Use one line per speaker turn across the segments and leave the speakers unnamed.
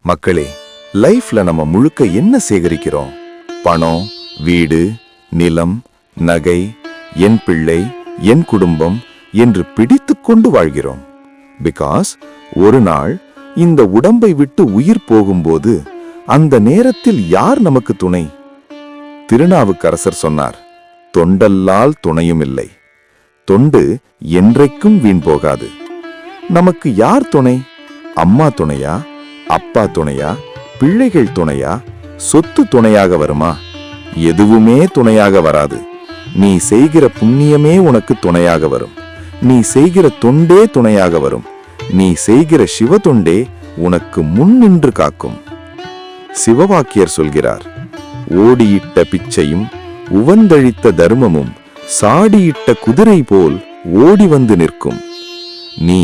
மக்களே, லைஃப்ல நம்ம முழுக்க என்ன சேகரிக்கிறோம்? பணம், வீடு, நிலம், நகை, என் பிள்ளை, என் குடும்பம் என்று பிடித்துக்கொண்டு வாழ்கிறோம். பிகாஸ் ஒரு நாள் இந்த உடம்பை விட்டு உயிர் போகும்போது அந்த நேரத்தில் யார் நமக்கு துணை? திருநாவுக்கரசர் சொன்னார், தொண்டல்லால் துணையும் இல்லை, தொண்டு என்றைக்கும் வீண் போகாது. நமக்கு யார் துணை? அம்மா துணையா? அப்பா துணையா? பிள்ளைகள் துணையா? சொத்து துணையாக வருமா? எதுவுமே துணையாக வராது. நீ செய்கிற புண்ணியமே உனக்கு துணையாக வரும். நீ செய்கிற தொண்டே துணையாக வரும். நீ செய்கிற சிவ தொண்டே உனக்கு முன் நின்று காக்கும். சிவவாக்கியர் சொல்கிறார், ஓடியிட்ட பிச்சையும் உவந்தழித்த தர்மமும் சாடியிட்ட குதிரை போல் ஓடி வந்து நிற்கும். நீ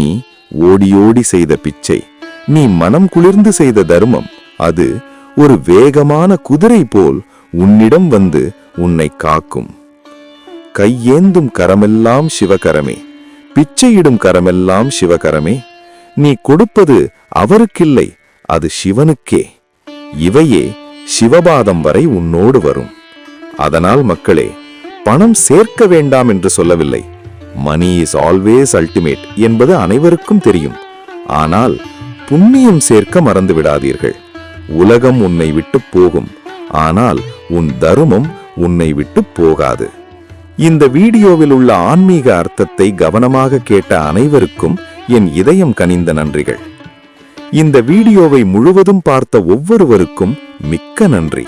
ஓடியோடி செய்த பிச்சை, நீ மனம் குளிர்ந்து செய்த தர்மம், அது ஒரு வேகமான குதிரை போல் உன்னிடம் வந்து உன்னை காக்கும். கையேந்தும் கரமெல்லாம் சிவகரமே, பிச்சையிடும் கரமெல்லாம் சிவகரமே. நீ கொடுப்பது அவருக்கில்லை, அது சிவனுக்கே. இவையே சிவபாதம் வரை உன்னோடு வரும். அதனால் மக்களே, பணம் சேர்க்க வேண்டாம் என்று சொல்லவில்லை. மணி இஸ் ஆல்வேஸ் அல்டிமேட் என்பது அனைவருக்கும் தெரியும். ஆனால் புண்ணியம் சேர்க்க மறந்து விடாதீர்கள். உலகம் உன்னை விட்டு போகும், ஆனால் உன் தர்மம் உன்னை விட்டு போகாது. இந்த வீடியோவில் உள்ள ஆன்மீக அர்த்தத்தை கவனமாக கேட்ட அனைவருக்கும் என் இதயம் கனிந்த நன்றிகள். இந்த வீடியோவை முழுவதும் பார்த்த ஒவ்வொருவருக்கும் மிக்க நன்றி.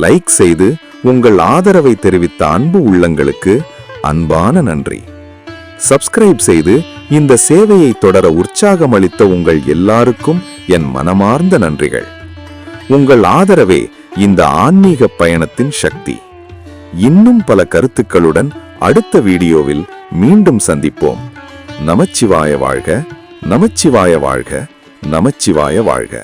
லைக் செய்து உங்கள் ஆதரவை தெரிவித்த அன்பு உள்ளங்களுக்கு அன்பான நன்றி. சப்ஸ்கிரைப் செய்து இந்த சேவையை தொடர உற்சாகம் அளித்த உங்கள் எல்லாருக்கும் என் மனமார்ந்த நன்றிகள். உங்கள் ஆதரவே இந்த ஆன்மீக பயணத்தின் சக்தி. இன்னும் பல கருத்துக்களுடன் அடுத்த வீடியோவில் மீண்டும் சந்திப்போம். நமச்சிவாய வாழ்க, நமச்சிவாய வாழ்க, நமச்சிவாய வாழ்க.